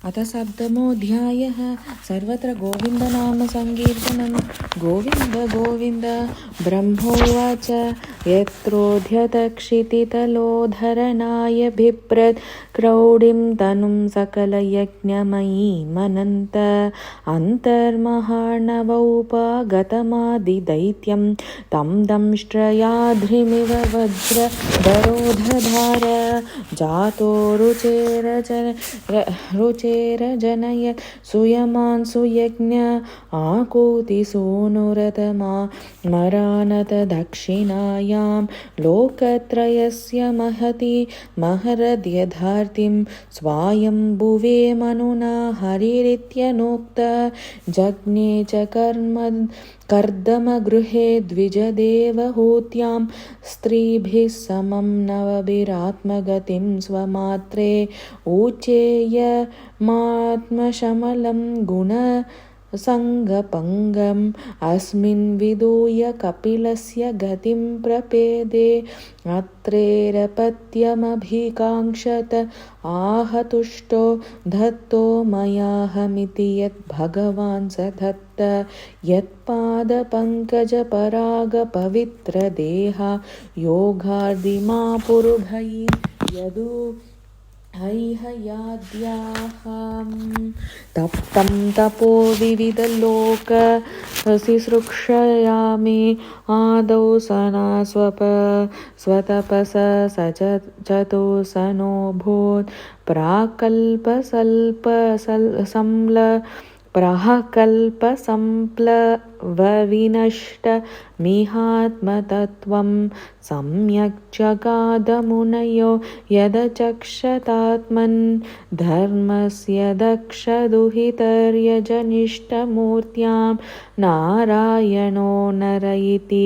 अथ सप्तमोऽध्यायः। सर्वत्र गोविन्दनाम संकीर्तनं। गोविन्द गोविन्द। ब्रह्मोवाच यत्रोध्यतक्षितितलोधरणाय बिभ्रत् क्रौडिं तनुं सकलयज्ञमयीमनन्त अन्तर्महार्णवोपगतमादिदैत्यं तं दंष्ट्रयाध्रिमिव वज्रधरोधधार जातो रुचेरजनय सूयमान् सुयज्ञ आकूतिसूनुरतमा मरानत दक्षिणायां लोकत्रयस्य महति महरद्यधार्तिं स्वायम्भुवे मनुना हरिरित्यनोक्त जज्ञे च कर्दमगृहे द्विजदेवहूत्यां स्त्रीभिः समं नवभिरात्मगतिं स्वमात्रे ऊचेयमात्मशमलं गुणसङ्गपङ्गम् अस्मिन् विधूय कपिलस्य गतिं प्रपेदे अत्रेरपत्यमभिकाङ्क्षत आहतुष्टो दत्तो मयाहमिति यद्भगवान् स दत्त यत्पादपङ्कजपरागपवित्रदेहा योगार्दिमापुरुभयि यदु हैहयाद्याहं तप्तं तपो विविधलोकसिसृक्षयामि आदौ सना स्वतपस स चतुसनोऽभूत् प्राकल्पसंप्लवविनष्टमिहात्मतत्त्वं सम्यक् जगादमुनयो यदचक्षतात्मन् धर्मस्य दक्षदुहितर्यजनिष्ठमूर्त्यां नारायणो नर इति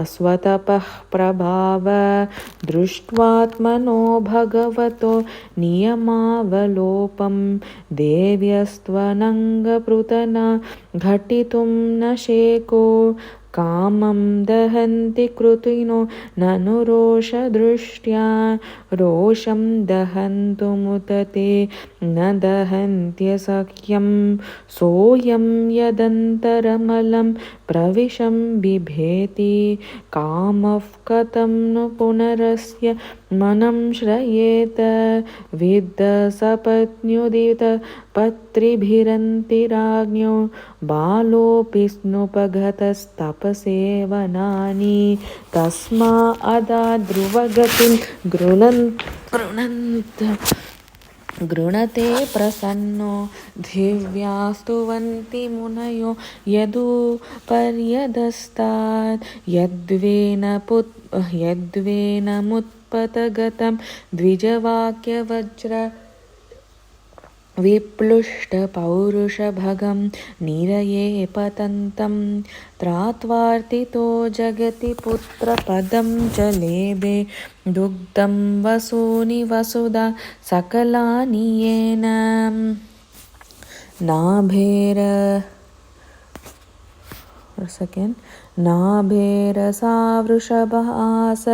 स्वतपः प्रभाव दृष्ट्वात्मनो भगवतो नियमावलोपं देव्यस्त्वनङ्गपृतना घटितुं न शेको कामं दहन्ति कृतिनो ननु रोषदृष्ट्या रोषं दहन्तुमुत ते न दहन्त्यसख्यं सोऽयं यदन्तरमलं प्रविशं बिभेति कामः कथं नु पुनरस्य मनं श्रयेत विद्यसपत्न्युदितपत्रिभिरन्तिराज्ञो बालोऽपि स्नुपगतस्तपसेवनानि तस्मा अदाद्रुवगतिं गृणते प्रसन्नो दिव्या स्तुवन्ति मुनयो यदुपर्यदस्तात् यद्वेनमुत्पतगतं द्विजवाक्यवज्र विप्लुष्टपौरुषभगं निरये पतन्तं त्रात्वार्तितो जगति पुत्रपदं च लेभे दुग्धं वसूनि वसुधा सकलानि येन नाभेरसा वृषभ आस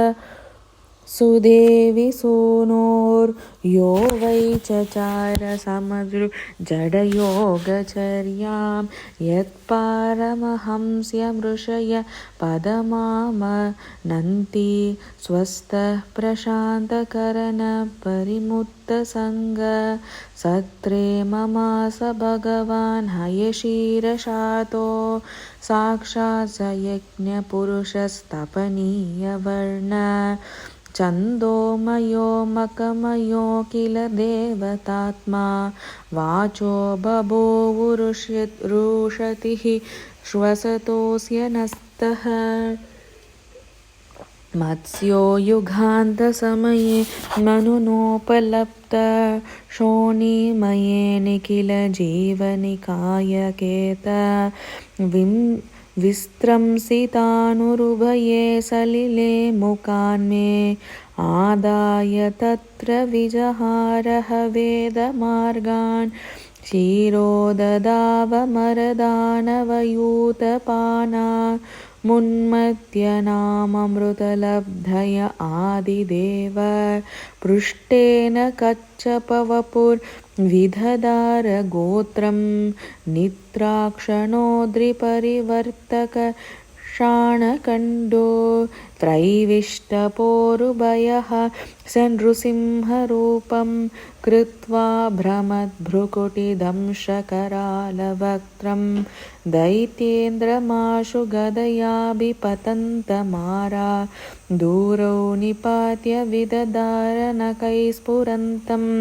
सुदेवि सूनोर्यो वै चचार समदृ जडयोगचर्यां यत्पारमहंस्यमृषय पदमामनन्ति स्वस्थः प्रशान्तकरणपरिमुक्तसङ्ग सत्रे ममास भगवान् हयशीरशातो साक्षात् स यज्ञपुरुषस्तपनीयवर्ण छन्दोमयो मकमयो किल देवतात्मा वाचो बभूवुरुषतिः श्वसतोऽस्य नस्तः मत्स्यो युगान्तसमये मनुनोपलप्त शोणिमये निखिल जीवनिकायकेत विस्त्रंसितानुरुभये सलिले मुखान्मे आदाय तत्र विजहारः वेदमार्गान् क्षीरोददावमरदानवयूतपाना मुन्मत्यनाममृतलब्धय आदिदेव पृष्ठेन कच्छपवपुर्विदधार गोत्रं निद्राक्षणोद्रिपरिवर्तक शाणकण्डो त्रैविष्टपोरुभयः स नृसिंहरूपं कृत्वा भ्रमद्भ्रुकुटिदंशकरालवक्त्रं दैत्येन्द्रमाशु गदयाभिपतन्तमारा दूरौ निपात्य विदधार नखैस्फुरन्तम्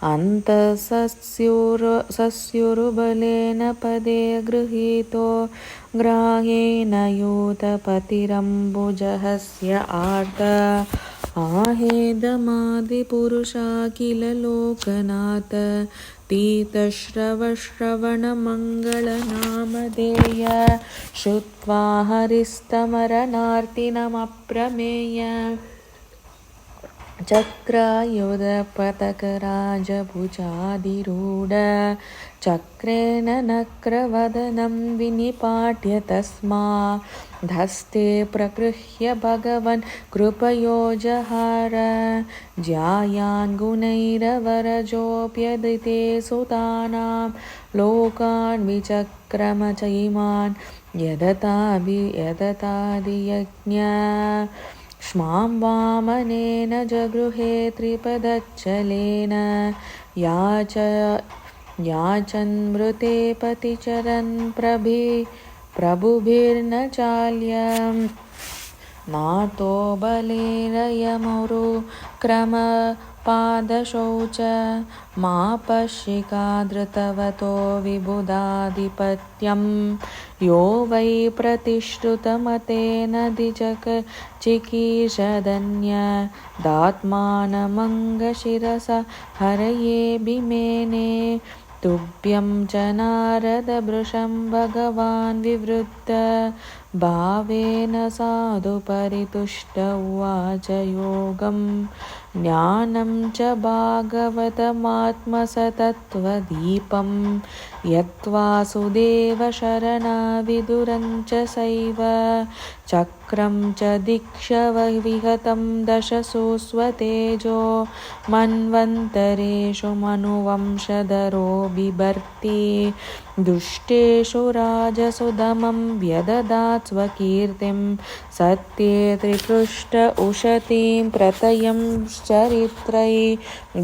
अन्तःसस्युरुबलेन पदे गृहीतो ग्राह्येन यूतपतिरम्बुजहस्य आर्त आहेदमादिपुरुषा किल लोकनाथ तीतश्रवश्रवणमङ्गलनामधेय श्रुत्वा हरिस्तमरनार्तिनमप्रमेय चक्रायुधपतकराजभुजाधिरूढ चक्रेण नक्रवदनं विनिपाट्य तस्माद्धस्ते प्रगृह्य भगवन् कृपयोजहार ज्यायान् गुणैरवरजोऽप्यदिते सुतानां लोकान् विचक्रम चैमान् यदतादियज्ञ क्ष्मां वामनेन जगृहे त्रिपदच्छलेन याचन्मृते पतिचरन् प्रभुभिर्न चाल्यम् नातो बलेरयमुरुक्रमपादशौच मापशिका धृतवतो विबुधाधिपत्यं यो वै प्रतिश्रुतमतेन चिकीर्षदन्यदात्मानमङ्गशिरसा हरये भीमेने तुभ्यं च नारदभृशं भगवान् विवृद्ध भावेन साधु परितुष्ट उवाच योगं ज्ञानं च भागवतमात्मसतत्त्वदीपं यद्वासुदेवशरणविदुरं च सैव चक्रं च दीक्षाविहतं दशसु स्वतेजो मन्वन्तरेषु मनुवंशधरो बिभर्ति दुष्टेषु राजसुदमं व्यददात् स्वकीर्तिं सत्ये त्रिपृष्ठ उशतीं प्रतयं चरित्रै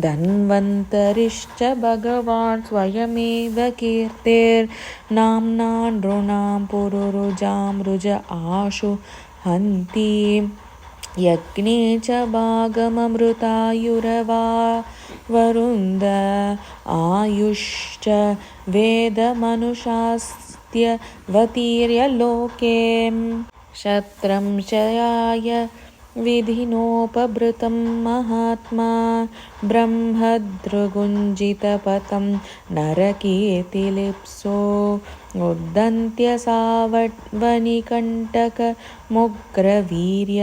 धन्वन्तरिश्च भगवान् स्वयमेव कीर्तेर्नाम्ना नृणां पुरुरुजां रुज आशु हन्ति यज्ञे च भागममृतायुरवा वरुन्द आयुश्च वेदमनुशास्त्यवतीर्य लोके क्षत्रं च याय विधिनोपभृतं महात्मा ब्रह्मदृगुञ्जितपथं नरकीर्तिलिप्सो उद्दन्त्यसावनिकण्टकमुग्रवीर्य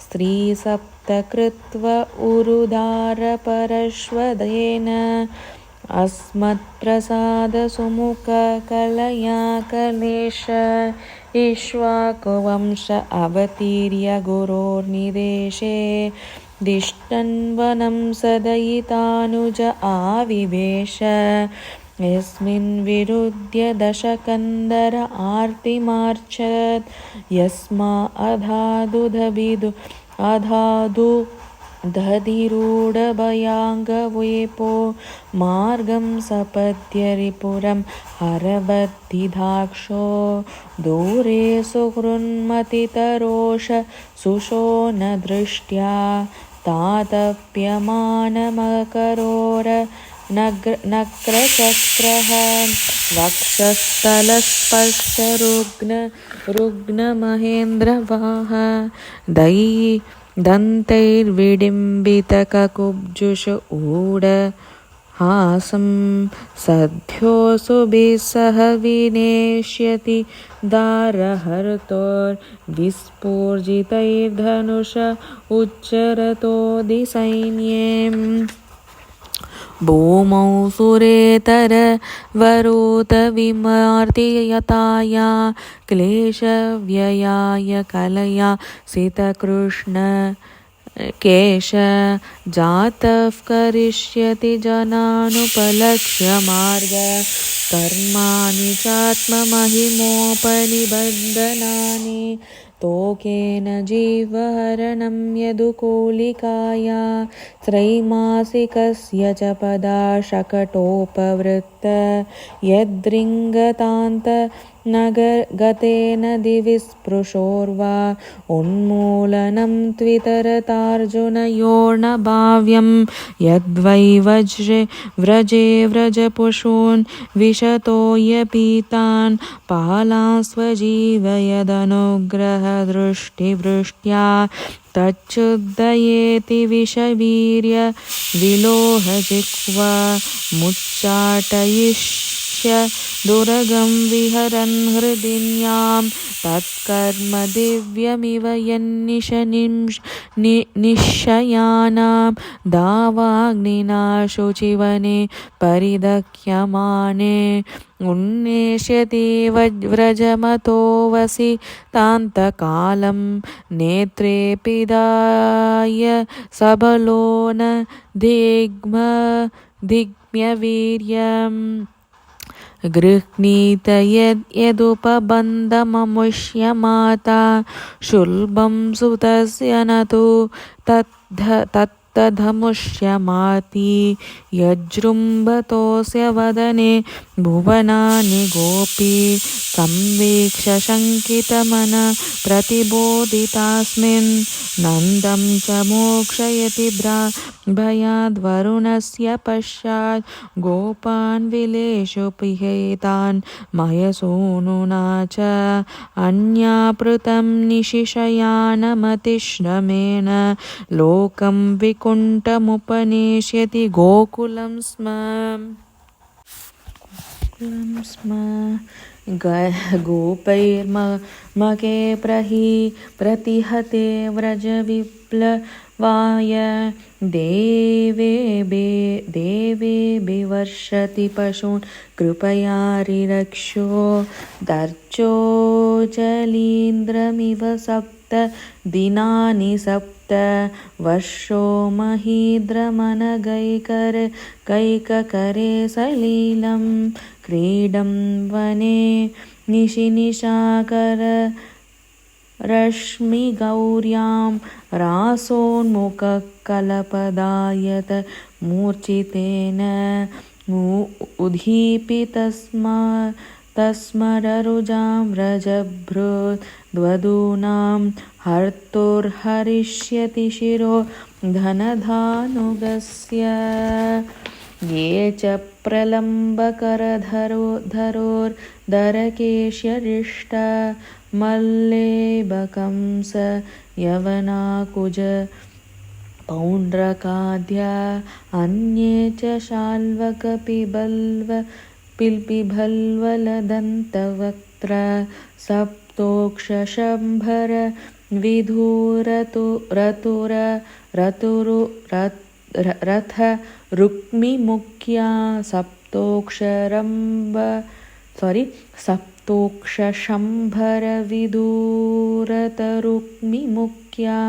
स्त्रीसप्तकृत्व उरुधारपरश्वदेन अस्मत्प्रसादसुमुखकलया कलेश इक्ष्वाकुवंश अवतीर्य गुरोर्निदेशे दिष्टन्वनं सदयितानुज आविवेश यस्मिन् विरुध्य दशकन्धर आर्तिमार्च्छत् यस्मा अधादु दधिरूढभयाङ्गवेपो मार्गं सपद्य रिपुरं हरबद्धिदाक्षो दूरे सुहृन्मतितरोष सुशोणदृष्ट्या तातप्यमानमकरोर नक्रचक्रः वक्षस्थलस्पर्शरुग्णमहेन्द्रवाह दन्तैर्विडिम्बितककुब्जुष ऊढहासं सद्योऽसुभिः सह विनेष्यति दारहर्तोर्विस्फूर्जितैर्धनुष उच्चरतोऽधिसैन्ये भूमौ सुरेतर वरोत विमार्तियताया क्लेशव्ययाय कलया सितकृष्ण केश जातः करिष्यति जनानुपलक्ष्य मार्ग कर्माणि चात्ममहिमोपनिबन्धनानि तोकेन जीवहरणं यदुकूलिकाया त्रैमासिकस्य च पदा शकटोपवृत्त यद्रिङ्गतान्त गतेन दिवि स्पृशोर्वा उन्मूलनं त्वितरतार्जुनयोर्नभाव्यं यद्वै व्रजे व्रजपुषून् विशतो यपीतान् पालान् स्वजीवयदनुग्रहदृष्टिवृष्ट्या तच्चुद्धयेति विषवीर्य विलोहजिह्वा मुच्चाटयिष्य दुरगं विहरन् हृदिन्यां तत्कर्म दिव्यमिव निश्शयानां दावाग्निना शुचिवने परिदह्यमाने उन्नेष्यति व्रजमतो वसि तान्तकालं नेत्रे पिधाय सबलो न दिग्म्यवीर्यम् गृह्णीत यदुपबन्धममुष्य माता शुल्बं सुतस्य न तु तत्तधमुष्यमाति यजृम्भतोऽस्य वदने भुवनानि गोपी संवीक्ष्य शङ्कितमन प्रतिबोधितास्मिन् नन्दं च मोक्षयति भयाद्वरुणस्य पश्चात् गोपान् विलेषु पिहेतान् मयसूनुना च अन्यापृतं निशिशयानमतिश्रमेण लोकं विकुण्ठमुपनेष्यति गोकुलं स्म गोपैर्मके प्रतिहते व्रजविप्लवाय देवे विवर्षति पशून् कृपया रिरक्षो दर्चोजलीन्द्रमिव 7 दिनानि 7 वर्षो महीद्रमनगैककरे सलीलं क्रीडं वने निशिनिशाकर रश्मिगौर्यां रासोन्मुखकलपदायत मूर्छितेन उद्दीपितस्मररुजां व्रजभृद्वधूनां हर्तुर्हरिष्यति शिरो धनधानुगस्य ये च प्रलम्बकरधरोर्दरकेश्यरिष्ट मल्लेबकंस यवनाकुज पौण्ड्रकाद्या अन्ये च शाल्वकपिबल्वलदन्तवक्त्र सप्तोक्षशम्भर रथ रुक्मिमुख्या सप्तोक्षशम्भरविदूरतरुक्मिमुख्या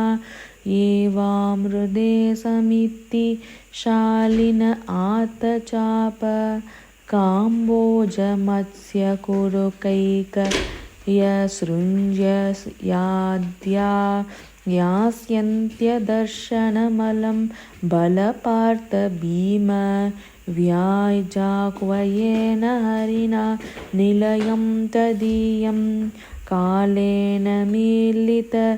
ये वामृदे समिति शालिन आतचाप काम्बोजमत्स्य कुरुकैकयसृञ्जयाद्या यास्यन्त्यदर्शनमलं बलपार्थ भीम व्याजाह्वयेन हरिणा निलयं तदीयं कालेन मीलितधियामवमृश्य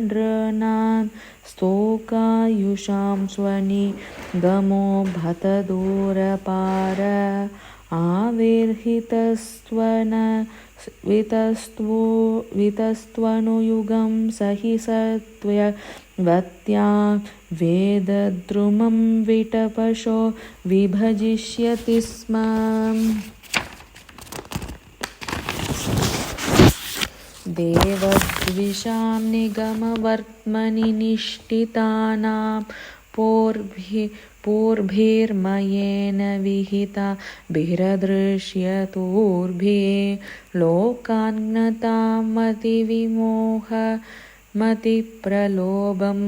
नृणां स्तोकायुषां स्वनिगमो भत दूरपार वितस्त्वनुयुगं सहि सत्वत्या वेदद्रुमं विटपशो विभजिष्यति स्म देवद्विषां निगमवर्त्मनि निष्ठितानां पूर्भिर्मयेन विहिता बिरदृश्यतूर्भिः लोकान्नतां मतिप्रलोभं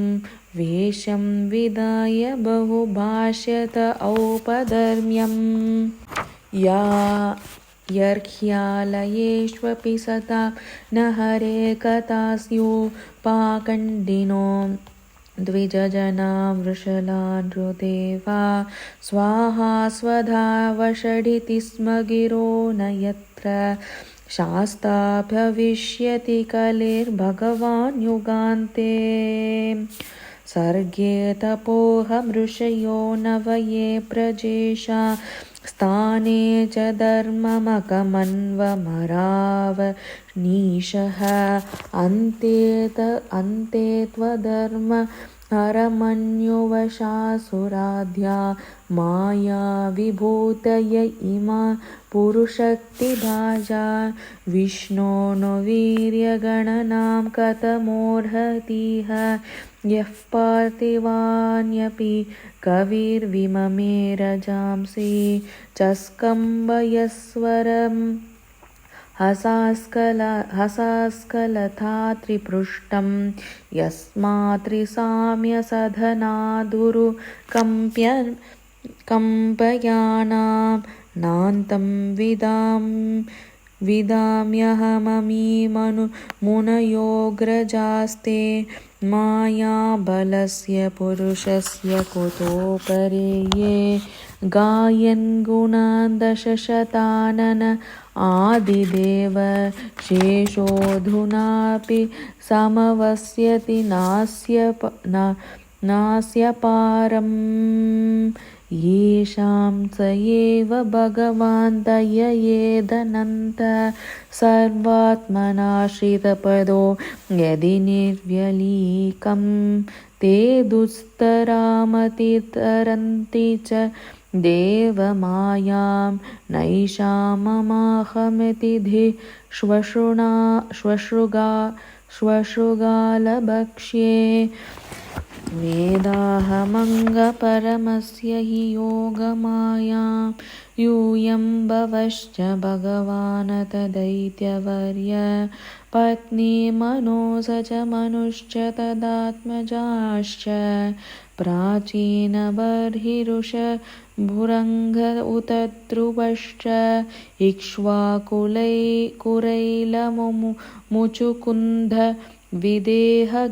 वेषं विदाय बहुभाष्यत औपधर्म्यम् यर्ह्यालयेष्वपि सता न हरे कथास्युपाकण्डिनो द्विजजना वृषला नृदेवा स्वाहा स्वधा वषडिति स्म गिरो न यत्र शास्ता भविष्यति कलिर्भगवान् युगान्ते सर्गे तपोहमृषयो नवये प्रजेशा स्थाने च धर्ममकमन्वमरावनीशः अन्ते त्वधर्म हरमन्युवशासुराध्या माया विभूतय इमा पुरुषक्तिभाजा विष्णो नो वीर्यगणनां कथमोर्हतीह यः पार्थिवान्यपि कविर्विममे रजांसि चस्कम्बयस्वरम् हसास्कलथा त्रिपृष्ठं यस्मात्रिसाम्यसधनादुरु कम्पयानां नान्तं विदाम्यहममीमनु मुनयोऽग्रजास्ते मायाबलस्य पुरुषस्य कुतोपरे ये गायन् गुणान् दशशतानन आदिदेव शेषोऽधुनापि समवस्यति नास्य पारम् येषां स एव भगवान् दययेदनन्त सर्वात्मनाश्रितपदो यदि निर्व्यलीकं ते दुस्तरामतितरन्ति च देवमायां नैषाममाहमिति श्वशृगालभक्ष्ये वेदाहमङ्गपरमस्य हि योगमायां यूयं भवश्च भगवान् तदैत्यवर्य पत्नी मनोज च मनुश्च तदात्मजाश्च प्राचीनबर्हिरुष भुरङ्ग उत ध्रुवश्च इक्ष्वाकुलैलमुचुकुन्द विदेहगादेर्ध्वम्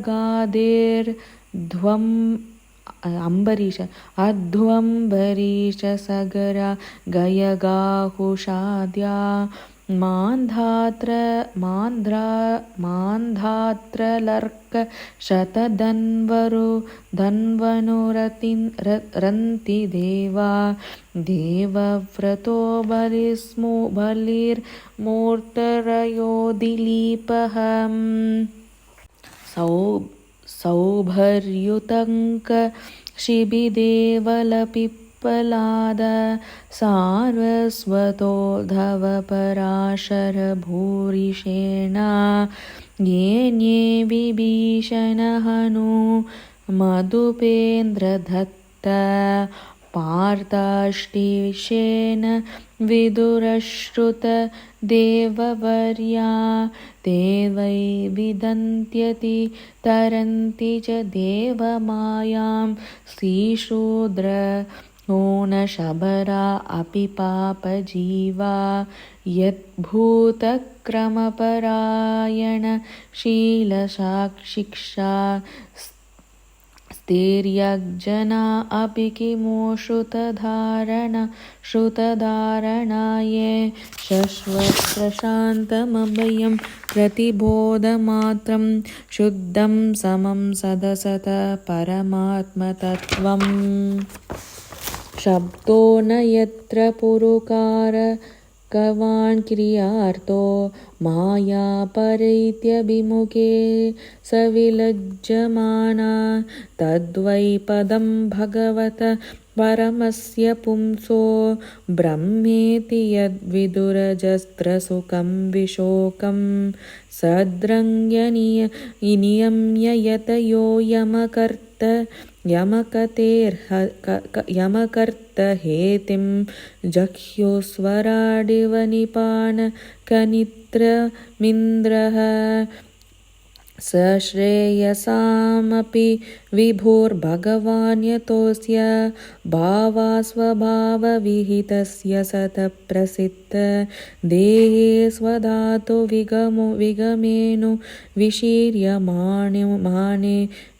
अध्वम्बरीश सगरा गयगाहुषाद्या मान्धात्रलर्क शतधन्वनुरन्ति देवव्रतो बलिर्मूर्तरयो सौभर्युतङ्क शिबिदेवलपिप्पलाद सारस्वतो धवपराशरभूरिषेण येन्ये विभीषण हनु मधुपेन्द्रदत्त पार्थाष्टिशेन विदुरश्रुत देववर्या ते वै विदन्त्यति तरन्ति च देवमायां श्रीशूद्र ऊनशबरा अपि पापजीवा यद्भूतक्रमपरायण शीलशिक्षा स्थिर्यग्जना अपि किमु श्रुतधारणाये शश्वत्प्रशान्तमभयं प्रतिबोधमात्रं शुद्धं समं सदसत परमात्मतत्त्वम् शब्दो न यत्र पुरुकार कवान् क्रियार्थो माया परैत्यभिमुखे स विलज्जमाना तद्वै पदं भगवत परमस्य पुंसो ब्रह्मेति यद्विदुरजस्त्रसुखं विशोकं सद्रङ्ग्यनियम्य यतयो यमकर्ता यमकर्तहेतिं जह्युस्वराडिवनिपानकनित्रमिन्द्रः स श्रेयसामपि विभुर्भगवान् यतोऽस्य भावास्वभावविहितस्य सतप्रसिद्ध देहे स्वधातु विगमेनु विशीर्यमाणे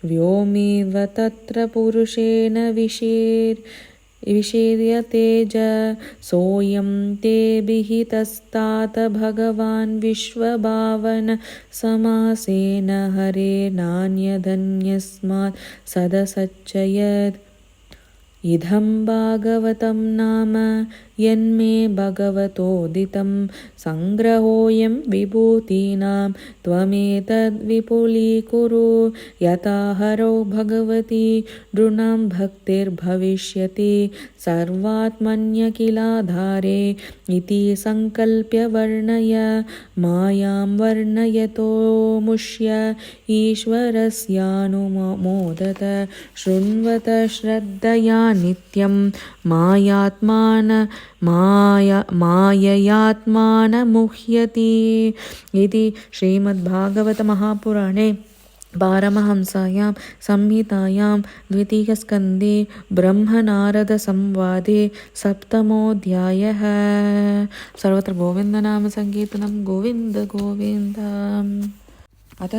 व्योमिव तत्र पुरुषेण विशीर्यते च सोऽयं ते विहितस्तात भगवान् विश्वभावन समासेन हरे नान्यदन्यस्मात् सदसच्चयत् इदं भागवतं नाम यन्मे भगवतोदितं संग्रहोऽयं विभूतीनां त्वमेतद्विपुलीकुरु यथा हरौ भगवती नृणां भक्तिर्भविष्यति सर्वात्मन्यखिलाधारे इति संकल्प्य वर्णय मायां वर्णयतो मुष्य ईश्वरस्यानुमोदत शृण्वत श्रद्धया नित्यं माययात्मानमुह्यति इति श्रीमद्भागवतमहापुराणे पारमहंसायां संहितायां द्वितीयस्कन्धे ब्रह्मनारदसंवादे सप्तमोऽध्यायः। सर्वत्र गोविन्दनामसङ्कीर्तनं गोविन्द गोविन्द। अथ